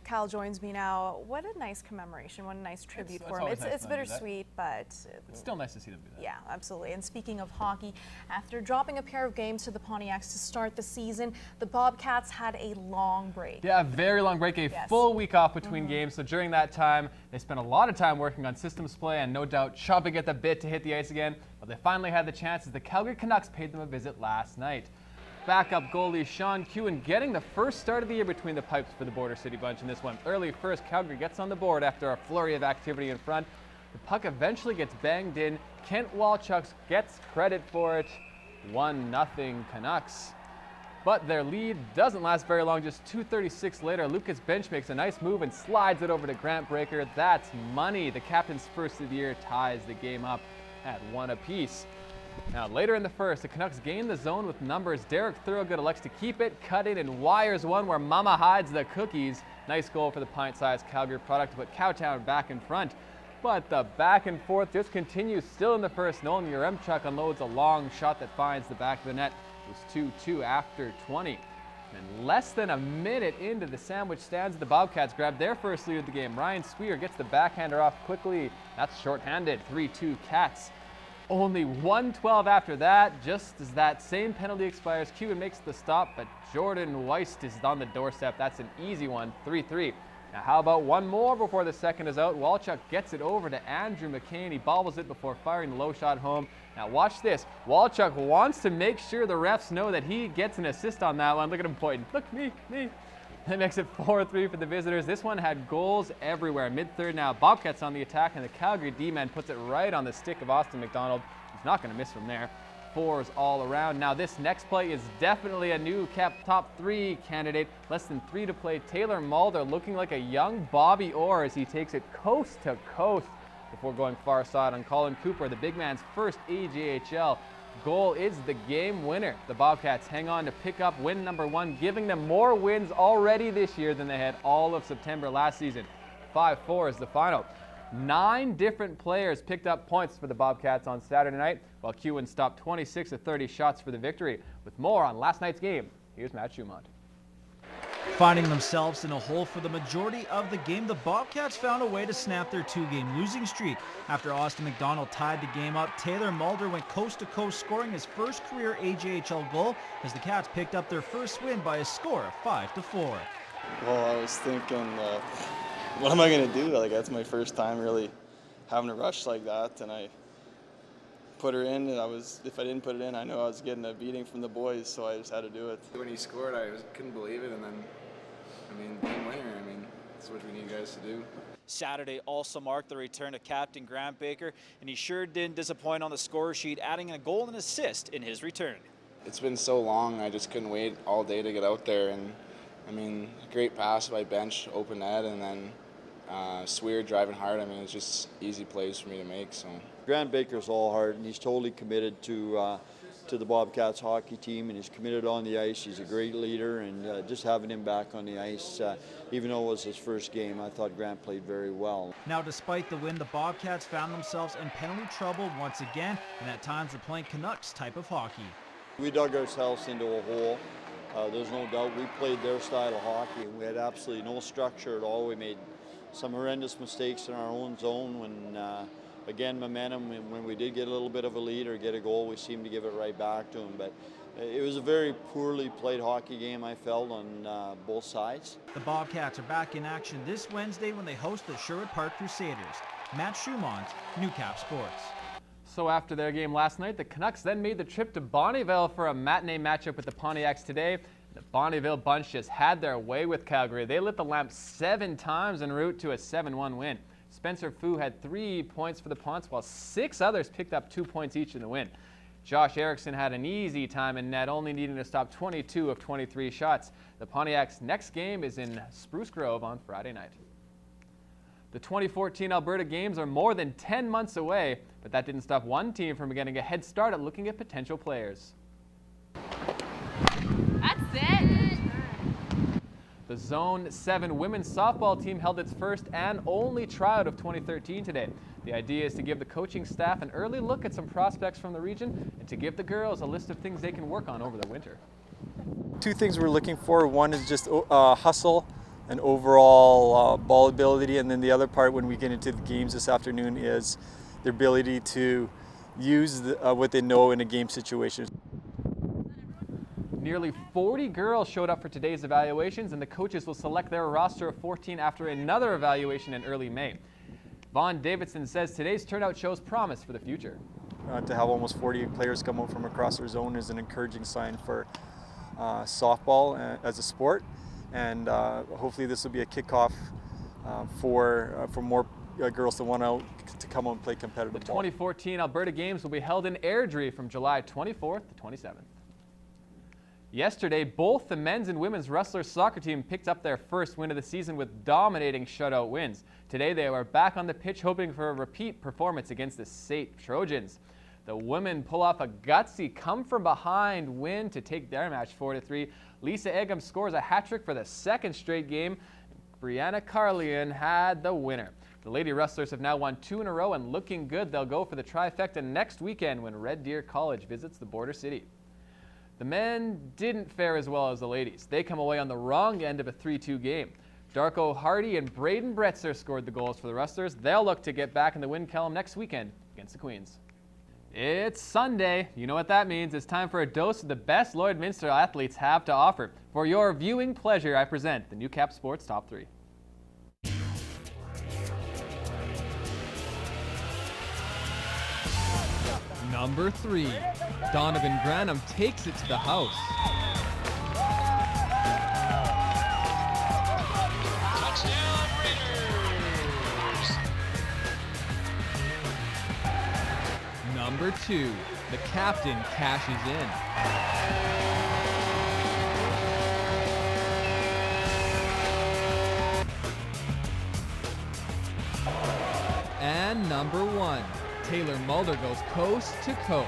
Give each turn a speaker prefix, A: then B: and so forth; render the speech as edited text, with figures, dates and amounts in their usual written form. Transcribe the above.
A: Cal joins me now. What a nice commemoration, what a nice tribute for him. It's bittersweet, but
B: it's still nice to see them do that.
A: Yeah, absolutely. And speaking of hockey, after dropping a pair of games to the Pontiacs to start the season, the Bobcats had a long break.
B: Yeah, a very long break, full week off between games. So during that time, they spent a lot of time working on systems play and no doubt chomping at the bit to hit the ice again. But they finally had the chance as the Calgary Canucks paid them a visit last night. Backup goalie Sean Kewen getting the first start of the year between the pipes for the Border City bunch in this one. Early first, Calgary gets on the board after a flurry of activity in front. The puck eventually gets banged in. Kent Walchuk gets credit for it. 1-0 Canucks. But their lead doesn't last very long. Just 2:36 later, Lucas Bench makes a nice move and slides it over to Grant Breaker. That's money. The captain's first of the year ties the game up at 1 apiece. Now, later in the first, the Canucks gain the zone with numbers. Derek Thorogood elects to keep it, cut it, and wires one where Mama hides the cookies. Nice goal for the pint-sized Calgary product to put Cowtown back in front. But the back and forth just continues still in the first. Nolan Yaremchuk unloads a long shot that finds the back of the net. It was 2-2 after 20. And less than a minute into the sandwich stands, the Bobcats grab their first lead of the game. Ryan Sweer gets the backhander off quickly. That's shorthanded. 3-2 Cats. Only 1:12 after that, just as that same penalty expires, Kewen makes the stop, but Jordan Weist is on the doorstep. That's an easy one, 3-3. Now how about one more before the second is out? Walchuk gets it over to Andrew McCain. He bobbles it before firing the low shot home. Now watch this. Walchuk wants to make sure the refs know that he gets an assist on that one. Look at him pointing. Look, me. That makes it 4-3 for the visitors. This one had goals everywhere. Mid-third now, Bobcats on the attack, and the Calgary D-man puts it right on the stick of Austin McDonald. He's not going to miss from there. Fours all around. Now this next play is definitely a Newcap top 3 candidate. Less than 3 to play. Taylor Mulder looking like a young Bobby Orr as he takes it coast to coast before going far side on Colin Cooper, the big man's first AJHL goal is the game winner. The Bobcats hang on to pick up win number 1, giving them more wins already this year than they had all of September last season. 5-4 is the final. 9 different players picked up points for the Bobcats on Saturday night, while Kewen stopped 26 of 30 shots for the victory. With more on last night's game, here's Matt Schumont.
C: Finding themselves in a hole for the majority of the game, the Bobcats found a way to snap their 2-game losing streak. After Austin McDonald tied the game up, Taylor Mulder went coast-to-coast scoring his first career AJHL goal as the Cats picked up their first win by a score of 5-4.
D: Well, I was thinking, what am I going to do? Like, that's my first time really having a rush like that, and I put her in, and if I didn't put it in, I knew I was getting a beating from the boys, so I just had to do it.
E: When he scored, I couldn't believe it, and then, game winner, that's what we need guys to do.
F: Saturday also marked the return of captain Grant Baker, and he sure didn't disappoint on the score sheet, adding a goal and assist in his return.
E: It's been so long, I just couldn't wait all day to get out there, and great pass by Bench, open net, and then Sweer driving hard. It's just easy plays for me to make. So
G: Grant Baker's all heart, and he's totally committed to the Bobcats hockey team, and he's committed on the ice. He's a great leader, and just having him back on the ice, even though it was his first game, I thought Grant played very well.
C: Now, despite the win, the Bobcats found themselves in penalty trouble once again, and at times were playing Canucks type of hockey.
G: We dug ourselves into a hole. There's no doubt we played their style of hockey, and we had absolutely no structure at all. We made some horrendous mistakes in our own zone when, again, momentum, when we did get a little bit of a lead or get a goal, we seemed to give it right back to them. But it was a very poorly played hockey game, I felt, on both sides.
C: The Bobcats are back in action this Wednesday when they host the Sherwood Park Crusaders. Matt Schumont, Newcap Sports.
B: So after their game last night, the Canucks then made the trip to Bonnyville for a matinee matchup with the Pontiacs today. The Bonnyville bunch just had their way with Calgary. They lit the lamp 7 times en route to a 7-1 win. Spencer Fu had 3 points for the Ponts, while 6 others picked up 2 points each in the win. Josh Erickson had an easy time in net, only needing to stop 22 of 23 shots. The Pontiacs' next game is in Spruce Grove on Friday night. The 2014 Alberta Games are more than 10 months away, but that didn't stop one team from getting a head start at looking at potential players.
H: That's it.
B: The Zone 7 women's softball team held its first and only tryout of 2013 today. The idea is to give the coaching staff an early look at some prospects from the region and to give the girls a list of things they can work on over the winter.
I: 2 things we're looking for. One is just hustle
H: and overall ball ability. And then the other part when we get into the games this afternoon is their ability to use what they know in a game situation.
B: Nearly 40 girls showed up for today's evaluations, and the coaches will select their roster of 14 after another evaluation in early May. Vaughn Davidson says today's turnout shows promise for the future.
H: To have almost 40 players come out from across our zone is an encouraging sign for softball as a sport, and hopefully this will be a kickoff for more girls to want to come out and play competitive ball.
B: The 2014 Alberta Games will be held in Airdrie from July 24th to 27th. Yesterday, both the men's and women's Rustlers soccer team picked up their first win of the season with dominating shutout wins. Today, they are back on the pitch hoping for a repeat performance against the SAIT Trojans. The women pull off a gutsy come-from-behind win to take their match 4-3. Lisa Eggum scores a hat-trick for the second straight game. Brianna Carlian had the winner. The Lady Rustlers have now won 2 in a row, and looking good, they'll go for the trifecta next weekend when Red Deer College visits the border city. The men didn't fare as well as the ladies. They come away on the wrong end of a 3-2 game. Darko Hardy and Braden Bretzer scored the goals for the Rustlers. They'll look to get back in the win column next weekend against the Queens. It's Sunday. You know what that means. It's time for a dose of the best Lloydminster athletes have to offer. For your viewing pleasure, I present the Newcap Sports Top 3. Number 3, Donovan Granum takes it to the house.
I: Touchdown Raiders!
B: Number 2, the captain cashes in. And number 1, Taylor Mulder goes coast to coast.